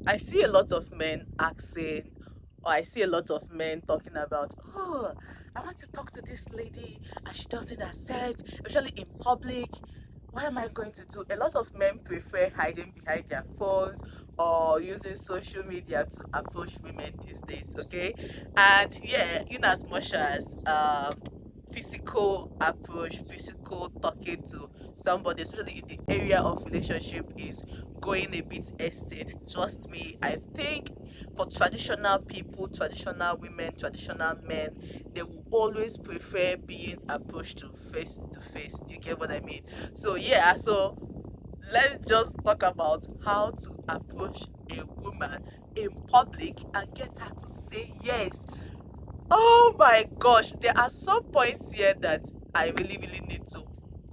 I see a lot of men asking, or I see a lot of men talking about, oh, I want to talk to this lady and she doesn't accept, especially in public. What am I going to do? A lot of men prefer hiding behind their phones or using social media to approach women these days, okay? And yeah, in as much as physical approach, physical talking to somebody, especially in the area of relationship, is going a bit extinct. Trust me, I think for traditional people, traditional women, traditional men, they will always prefer being approached to face. Do you get what I mean? So yeah, so let's just talk about how to approach a woman in public and get her to say yes. Oh my gosh, there are some points here that I really need to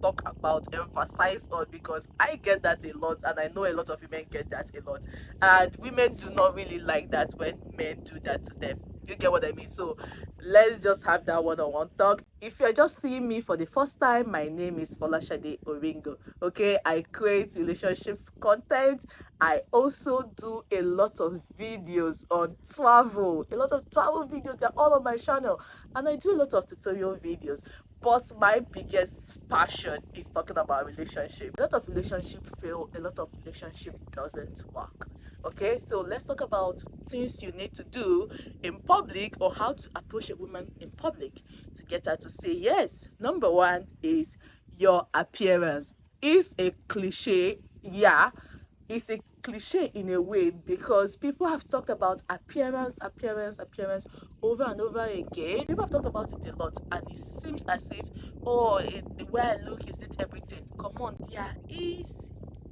talk about, emphasize on, because I get that a lot and I know a lot of women get that a lot. And women do not really like that when men do that to them. You get what I mean? So let's just have that one-on-one talk. If you're just seeing me for the first time, my name is Folashade Oringo. Okay, I create relationship content. I also do a lot of videos on travel, a lot of travel videos. They're all on my channel, and I do a lot of tutorial videos. But my biggest passion is talking about relationship. A lot of relationship fail, a lot of relationship doesn't work. Okay, so let's talk about things you need to do in public, or how to approach a woman in public to get her to say yes. Number one is your appearance. It's a cliche, yeah, it's a cliche in a way, because people have talked about appearance over and over again. People have talked about it a lot, and it seems as if, oh, the way I look, is it everything? Come on, there is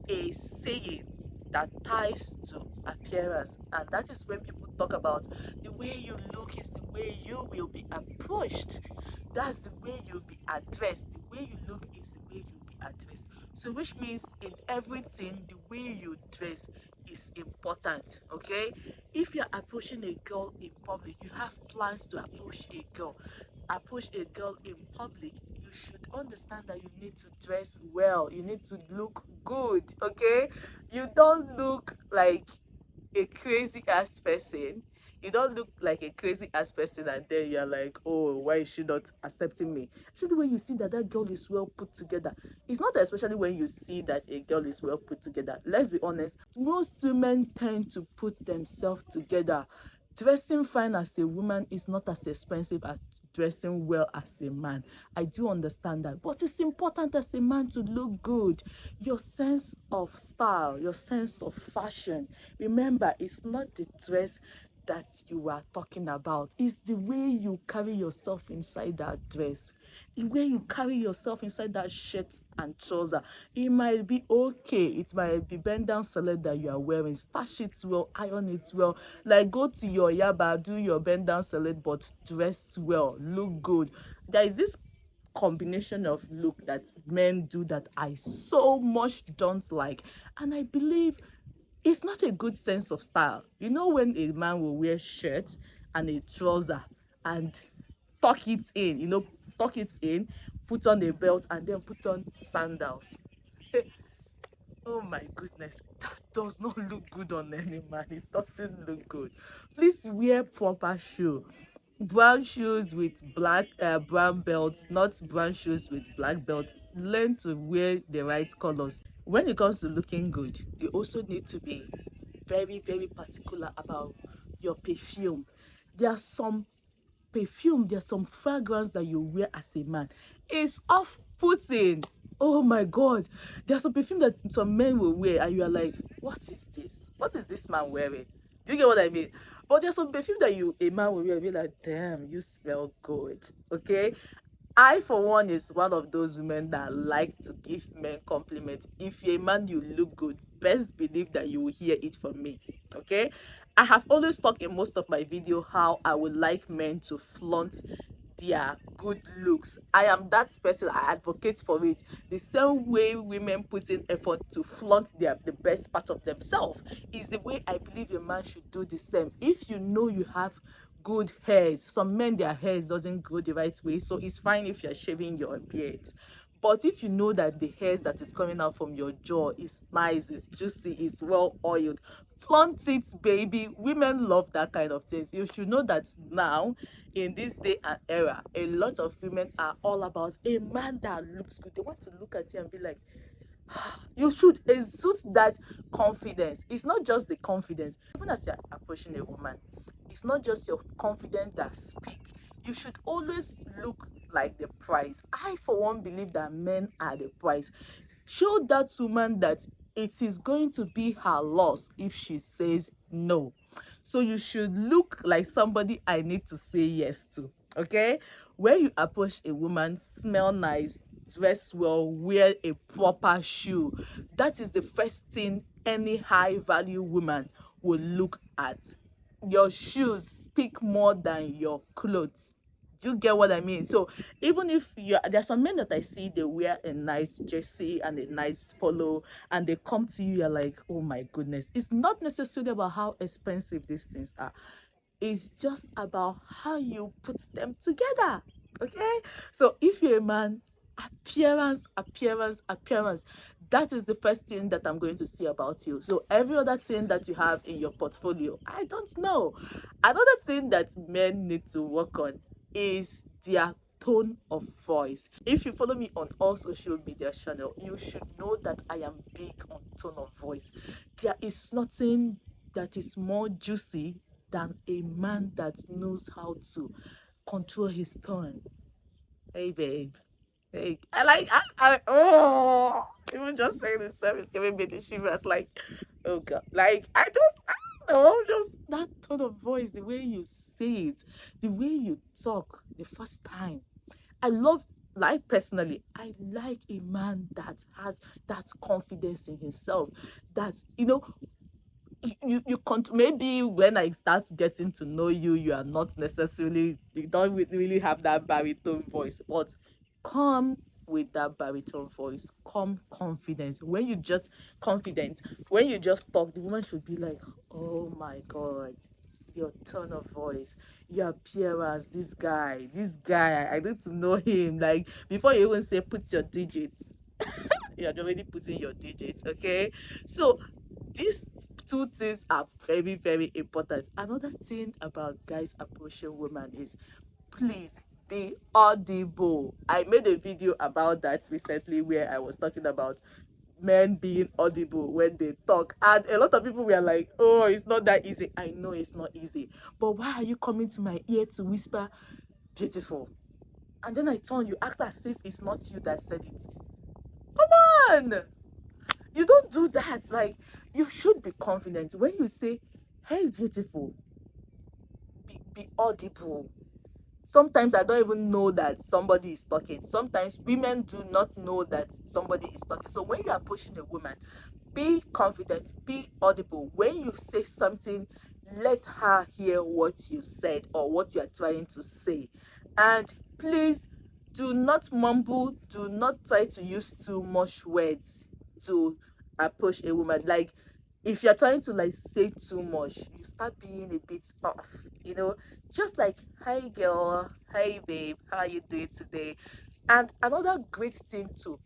a saying that ties to appearance, and that is when people talk about the way you look is the way you will be approached. That's the way you'll be addressed. The way you look is the way you'll be addressed. So which means in everything, the way you dress is important. Okay, if you're approaching a girl in public, you have plans to approach a girl in public, you should understand that you need to dress well, you need to look good. Okay, you don't look like a crazy ass person. You don't look like a crazy ass person and then you're like, oh, why is she not accepting me? Especially when you see that that girl is well put together. It's not especially when you see that a girl is well put together. Let's be honest, most women tend to put themselves together. Dressing fine as a woman is not as expensive as dressing well as a man. I do understand that, but it's important as a man to look good. Your sense of style, your sense of fashion. Remember, it's not the dress that you are talking about. It's the way you carry yourself inside that dress, the way you carry yourself inside that shirt and trouser. It might be okay, it might be bend down salad that you are wearing, stash it well, iron it well, like go to your yaba, do your bend down salad, but dress well, look good. There is this combination of look that men do that I so much don't like, and I believe it's not a good sense of style. You know, when a man will wear shirt and a trouser and tuck it in, tuck it in, put on a belt and then put on sandals. Oh my goodness, that does not look good on any man. It doesn't look good. Please wear proper shoe. Brown shoes with black brown belts, not brown shoes with black belt. Learn to wear the right colors. When it comes to looking good, you also need to be very particular about your perfume. There are some there's some fragrance that you wear as a man. It's off-putting. Oh my god, there's some perfume that some men will wear and you are like, what is this? What is this man wearing? Do you get what I mean? But there's some perfume that a man will wear and be like, damn, you smell good. Okay, I, for one, is one of those women that like to give men compliments. If you're a man, you look good, best believe that you will hear it from me. Okay, I have always talked in most of my video how I would like men to flaunt their good looks. I am that person. I advocate for it. The same way women put in effort to flaunt the best part of themselves is the way I believe a man should do the same. If you know you have good hairs, some men, their hairs doesn't grow the right way, so it's fine if you're shaving your beard. But if you know that the hairs that is coming out from your jaw is nice, it's juicy, it's well oiled, Flaunt it, baby. Women love that kind of things. You should know that now, in this day and era, a lot of women are all about a man that looks good. They want to look at you and be like, you should exude that confidence. It's not just the confidence. Even as you're approaching a woman, it's not just your confidence that speak. You should always look like the prize. I, for one, believe that men are the prize. Show that woman that it is going to be her loss if she says no. So you should look like somebody I need to say yes to. Okay? When you approach a woman, smell nice, dress well, wear a proper shoe. That is the first thing any high value woman will look at. Your shoes speak more than your clothes. Do you get what I mean? So even if you're, there's some men that I see, they wear a nice jersey and a nice polo, and they come to you, you're like, oh my goodness. It's not necessarily about how expensive these things are. It's just about how you put them together. Okay? So if you're a man, appearance, appearance, appearance. That is the first thing that I'm going to see about you. So every other thing that you have in your portfolio, I don't know. Another thing that men need to work on is their tone of voice. If you follow me on all social media channel, you should know that I am big on tone of voice. There is nothing that is more juicy than a man that knows how to control his tone. Hey babe, hey, even just saying the service giving me the shivers. Like, oh god, like I don't know, just that tone of voice, the way you say it, the way you talk the first time. I love, like, personally, I like a man that has that confidence in himself, that, you know, maybe when I start getting to know you, you are not necessarily, you don't really have that baritone voice, but come with that baritone voice, come confidence. When you just confident, when you just talk, the woman should be like, oh my god, your tone of voice, your appearance, this guy, I need to know him. Like, before you even say put your digits, you're already putting your digits. Okay, so these two things are very, very important. Another thing about guys approaching women is, please be audible. I made a video about that recently where I was talking about men being audible when they talk, and a lot of people were like, oh, it's not that easy. I know it's not easy, but why are you coming to my ear to whisper beautiful? And then I turn, you act as if it's not you that said it. Come on, you don't do that. Like, you should be confident when you say, hey beautiful. Be audible. Sometimes I don't even know that somebody is talking. Sometimes women do not know that somebody is talking. So when you are pushing a woman, be confident, be audible. When you say something, let her hear what you said or what you are trying to say. And please do not mumble, do not try to use too much words to approach a woman. Like, if you're trying to like say too much, you start being a bit off, you know. Just like, hi girl, hi babe, how are you doing today? And another great thing too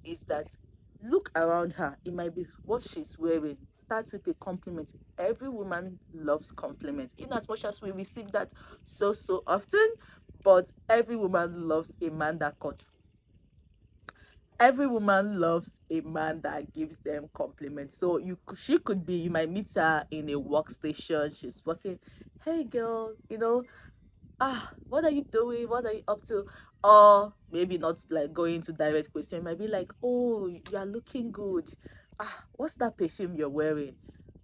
is that look around her. It might be what she's wearing. Start with a compliment. Every woman loves compliments, in as much as we receive that so often, but every woman loves a man that every woman loves a man that gives them compliments. So she could be, you might meet her in a workstation, she's working, hey girl, you know, what are you doing, what are you up to? Or maybe not like going to direct question, it might be like, oh, you are looking good. What's that perfume you're wearing?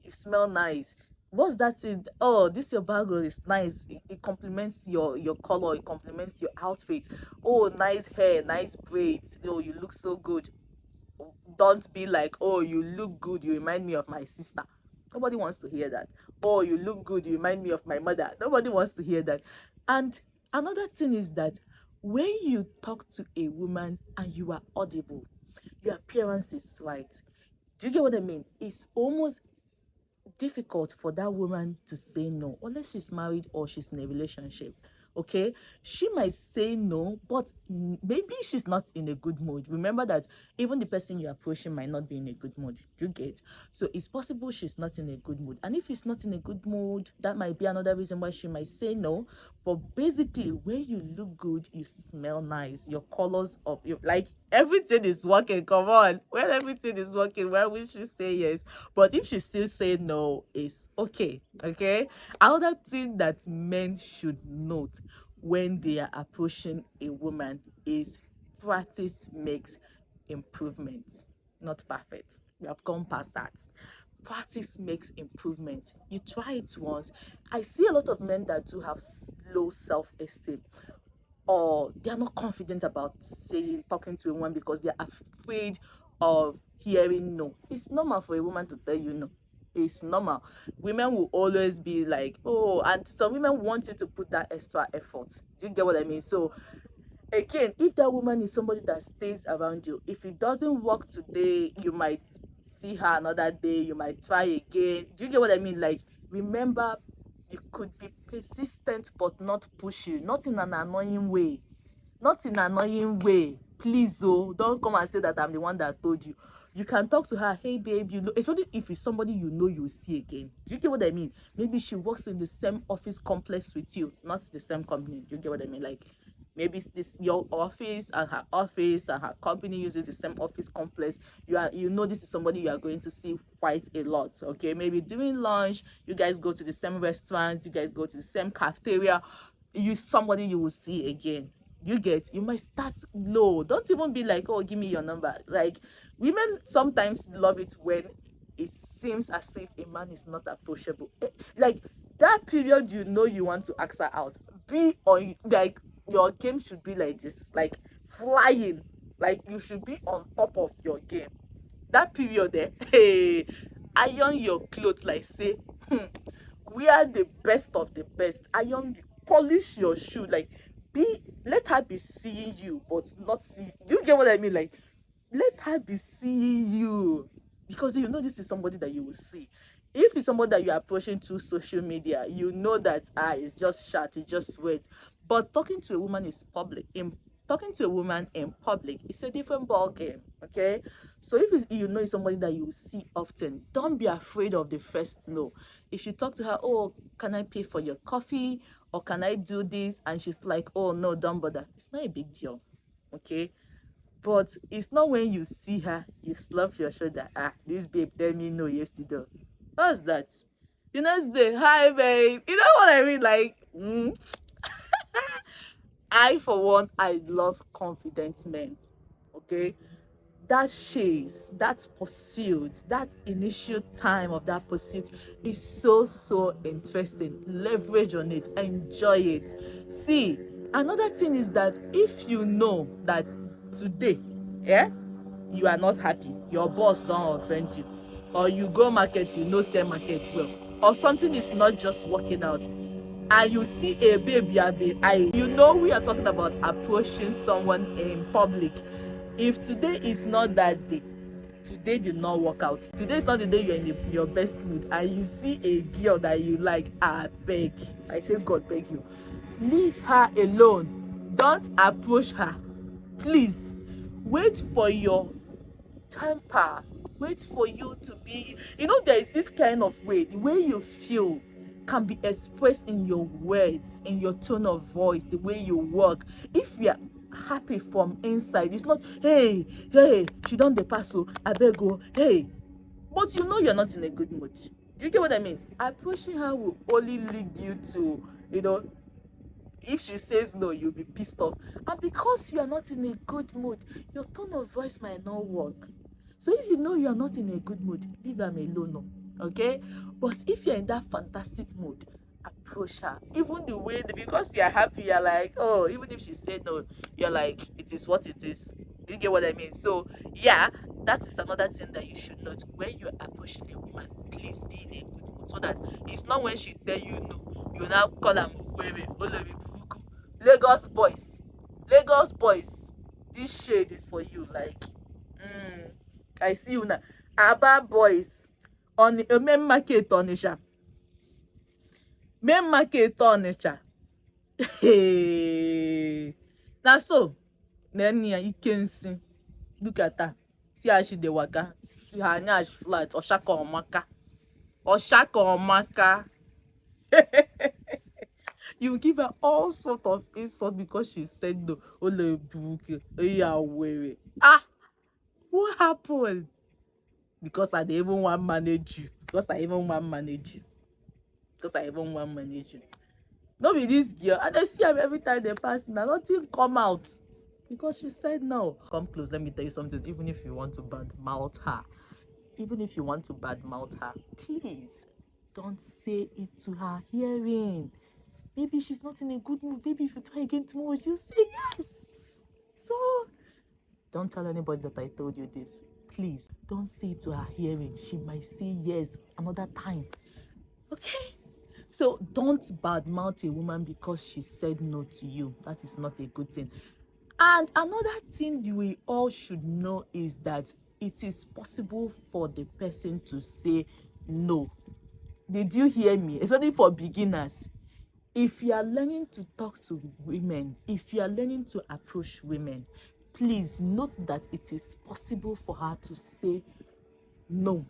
You smell nice. What's that in? Oh, this your bagel is nice. It complements your color, it complements your outfit. Oh, nice hair, nice braids. Oh, you look so good. Don't be like, oh, you look good, you remind me of my sister. Nobody wants to hear that. Oh, you look good, you remind me of my mother. Nobody wants to hear that. And another thing is that when you talk to a woman and you are audible, your appearance is right. Do you get what I mean? It's almost difficult for that woman to say no, unless she's married or she's in a relationship. Okay, she might say no, but maybe she's not in a good mood. Remember that even the person you're approaching might not be in a good mood. Do you get? So it's possible she's not in a good mood, and if she's not in a good mood, that might be another reason why she might say no. But basically, when you look good, you smell nice, your colors up, you like everything is working. Come on, when everything is working, why would she say yes? But if she still say no, it's okay. Okay. Another thing that men should note when they are approaching a woman is practice makes improvement, not perfect. We have gone past that. Practice makes improvement. You try it once. I see a lot of men that do have low self-esteem, or they are not confident about saying talking to a woman because they are afraid of hearing no. It's normal for a woman to tell you no. It's normal. Women will always be like, oh, and some women want you to put that extra effort. Do you get what I mean? So again, if that woman is somebody that stays around you, if it doesn't work today, you might see her another day, you might try again. Do you get what I mean? Like, remember, you could be persistent but not pushy, not in an annoying way. Not in an annoying way. Please, oh, don't come and say that I'm the one that told you. You can talk to her, hey babe, you know, especially if it's somebody you know you'll see again. Do you get what I mean? Maybe she works in the same office complex with you, not the same company. Do you get what I mean? Like, maybe it's this your office and her company uses the same office complex. You know this is somebody you are going to see quite a lot. Okay, maybe during lunch, you guys go to the same restaurants, you guys go to the same cafeteria. You somebody you will see again. You get, you might start low. Don't even be like, oh, give me your number. Like, women sometimes love it when it seems as if a man is not approachable. Like, that period, you know, you want to ask her out, be on, like, your game should be like this, like flying. Like, you should be on top of your game. That period there, hey, iron your clothes, like say, wear the best of the best. Iron, polish your shoe, like, be, let her be seeing you but not see you. Get what I mean? Like, let her be seeing you, because you know this is somebody that you will see. If it's somebody that you're approaching through social media, you know that it's just chat, it's just wait. But talking to a woman is public. Talking to a woman in public, it's a different ball game. Okay, so if you know it's somebody that you see often, don't be afraid of the first no. If you talk to her, oh, can I pay for your coffee, or can I do this, and she's like, oh no, don't bother, it's not a big deal. Okay, but it's not when you see her, you slump your shoulder. This babe tell me no yesterday. What's that? The next day, hi babe. You know what I mean? Like, I for one, I love confident men. Okay, that chase, that pursuit, that initial time of that pursuit is so interesting. Leverage on it, enjoy it. See, another thing is that if you know that today, yeah, you are not happy, your boss don't offend you, or you go market, you know sell market well, or something is not just working out, and you see a babe you have been eyeing, you know we are talking about approaching someone in public. If today is not that day, today did not work out, today is not the day you're in your best mood, and you see a girl that you like, beg, I say God beg you, leave her alone. Don't approach her, please. Wait for your temper, wait for you to be, you know, there is this kind of way, the way you feel can be expressed in your words, in your tone of voice, the way you walk. If you are happy from inside, it's not, hey, she don dey pass, oh, abeg, oh, hey, but you know you're not in a good mood. Do you get what I mean? Approaching her will only lead you to, you know, if she says no, you'll be pissed off, and because you are not in a good mood, your tone of voice might not work. So if you know you are not in a good mood, leave am alone, no. Okay, but if you're in that fantastic mood, approach her. Even the way, because you are happy, you're like, oh, even if she said no, you're like, it is what it is. Do you get what I mean? So yeah, that is another thing that you should note when you're approaching a woman. Please be in a good mood, so that it's not when she tell you no, you now call am wewe olobi buruku. Lagos boys, Lagos boys, this shade is for you. Like, I see you now. Aba boys on main market Onitsha. Main market Onitsha. Hey. Now so, then you can see. Look at her. See how she dey waka. Her nyash flat. Oshaka omaka. Oshaka omaka. You give her all sort of insult because she said no. Ole buke. Yeah, weary. Ah, what happened? Because I dey even want manage you. Because I even want manage you. Because I even want manage you. No be this girl. And I see am every time they pass now. Nothing come out. Because she said no. Come close. Let me tell you something. Even if you want to badmouth her, even if you want to badmouth her, please don't say it to her hearing. Maybe she's not in a good mood. Maybe if you try again tomorrow, she'll say yes. So don't tell anybody that I told you this. Please don't say it to her hearing. She might say yes another time. Okay? So don't badmouth a woman because she said no to you. That is not a good thing. And another thing we all should know is that it is possible for the person to say no. Did you hear me? Especially for beginners. If you are learning to talk to women, if you are learning to approach women, please note that it is possible for her to say no.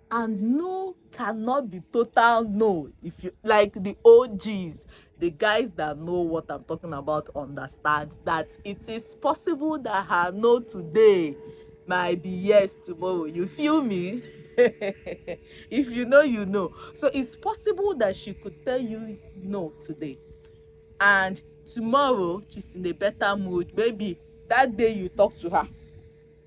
And no cannot be total no. If you like the OGs, the guys that know what I'm talking about understand that it is possible that her no today might be yes tomorrow. You feel me? If you know, you know. So it's possible that she could tell you no today, and tomorrow she's in a better mood. Maybe that day you talk to her,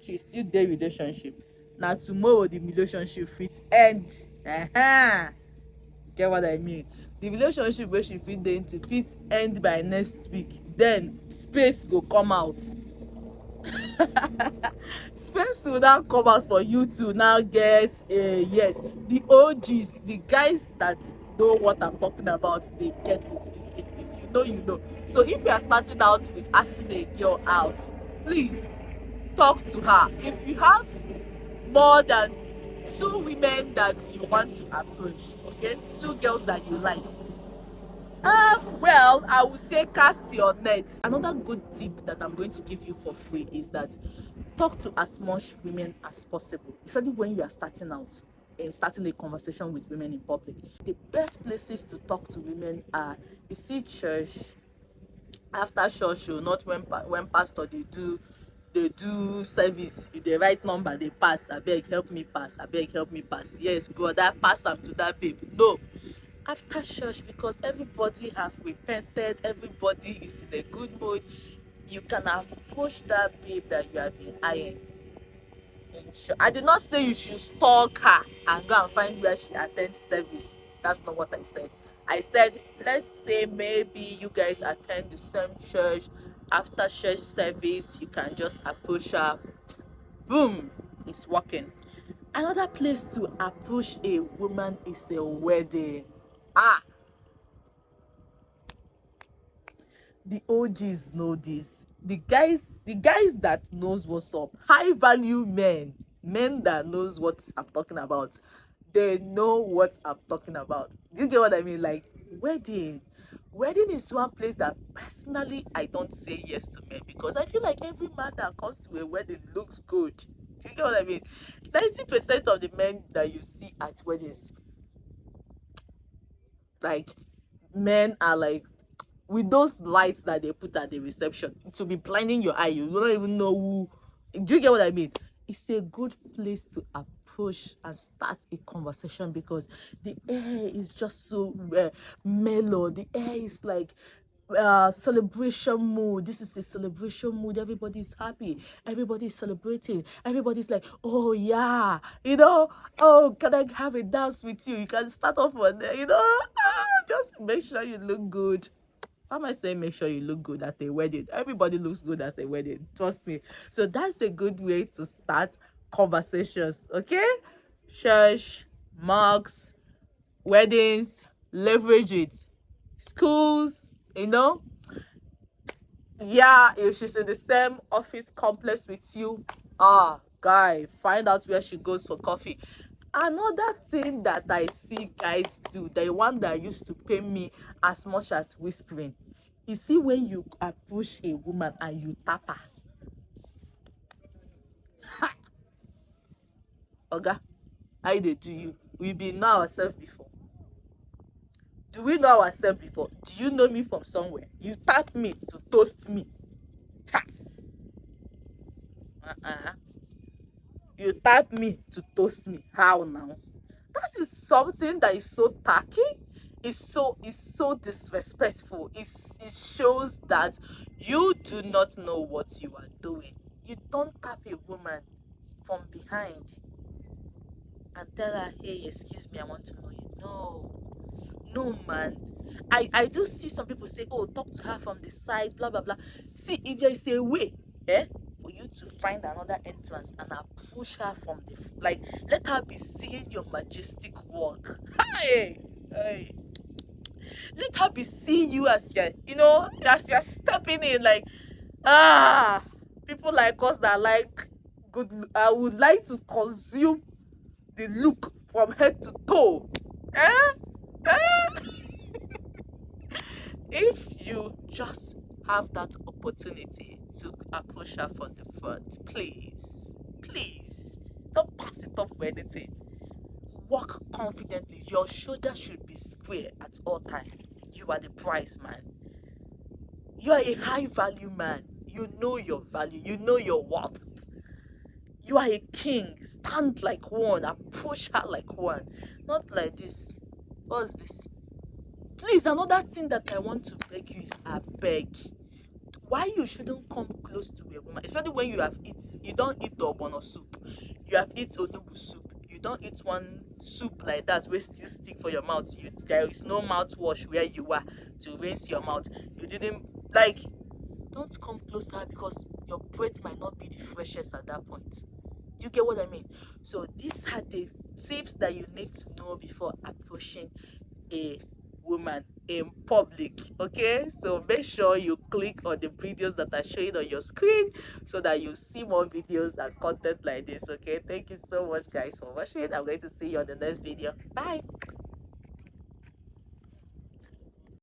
she's still there relationship. Now tomorrow the relationship fit end. Get what I mean? The relationship wey she fit dey into fit end by next week. Then space go come out. Space will now come out for you to now get a yes. The OGs, the guys that know what I'm talking about, they get it. If you know, you know. So if you are starting out with asking a girl out, please talk to her. If you have more than 2 women that you want to approach, okay, 2 girls that you like, well, I would say cast your net. Another good tip that I'm going to give you for free is that talk to as much women as possible, especially when you are starting out and starting a conversation with women in public. The best places to talk to women are, you see, church, after church, not when pastor they do service, you the right number they pass, abeg help me pass, abeg help me pass, yes brother, pass am to that babe. No, after church, because everybody have repented, everybody is in a good mood, you can approach that babe that you have been eyeing. I did not say you should stalk her and go and find where she attends service. That's not what I said. I said, let's say maybe you guys attend the same church. After church service, you can just approach her. Boom, it's working. Another place to approach a woman is a wedding. The OGs know this. The guys that knows what's up, high value men that knows what I'm talking about, they know what I'm talking about. Do you get what I mean? Like wedding is one place that personally I don't say yes to men, because I feel like every man that comes to a wedding looks good. Do you get what I mean? 90% of the men that you see at weddings, like, men are like, with those lights that they put at the reception, to be blinding your eye, you don't even know who. Do you get what I mean? It's a good place to approach and start a conversation, because the air is just so mellow. The air is like celebration mood. This is a celebration mood. Everybody's happy, everybody's celebrating, everybody's like, oh yeah, oh, can I have a dance with you? You can start off on there, just make sure you look good. How am I saying make sure you look good at a wedding? Everybody looks good at a wedding, trust me. So that's a good way to start conversations, okay? Church, mosques, weddings, leverage it. Schools, yeah, if she's in the same office complex with you, guy, find out where she goes for coffee. Another thing that I see guys do, the one that used to pay me as much as whispering, You see, when you approach a woman and you tap her, ha, Oga, how they do you? We been know ourselves before. Do we know ourselves before? Do you know me from somewhere? You tap me to toast me. Ha! Uh-uh. You tap me to toast me. How now? That is something that is so tacky. It's so disrespectful. It shows that you do not know what you are doing. You don't tap a woman from behind and tell her, hey, excuse me, I want to know you. No, man. I do see some people say, oh, talk to her from the side, blah blah blah. See, if there is a way, for you to find another entrance and approach her from the like, let her be seeing your majestic walk. Hey, hey. Let her be seeing you as you're stepping in, like, ah, people like us that like good. I would like to consume the look from head to toe. Eh? Eh? If you just have that opportunity to approach her from the front, please, don't pass it off for anything. Walk confidently. Your shoulder should be square at all times. You are the prize man. You are a high value man. You know your value. You know your worth. You are a king. Stand like one. Approach her like one. Not like this. What's this? Please, another thing that I want to beg you is, I beg, why you shouldn't come close to a woman, especially when you don't eat ogbono soup, you have eat onugu soup, you don't eat one soup like that where still stick for your mouth, there is no mouthwash where you are to rinse your mouth, you didn't, like, don't come close to her because your breath might not be the freshest at that point. Do you get what I mean? So these are the tips that you need to know before approaching a woman in public. Okay, so make sure you click on the videos that are showing on your screen so that you see more videos and content like this. Okay, thank you so much guys for watching. I'm going to see you on the next video. Bye.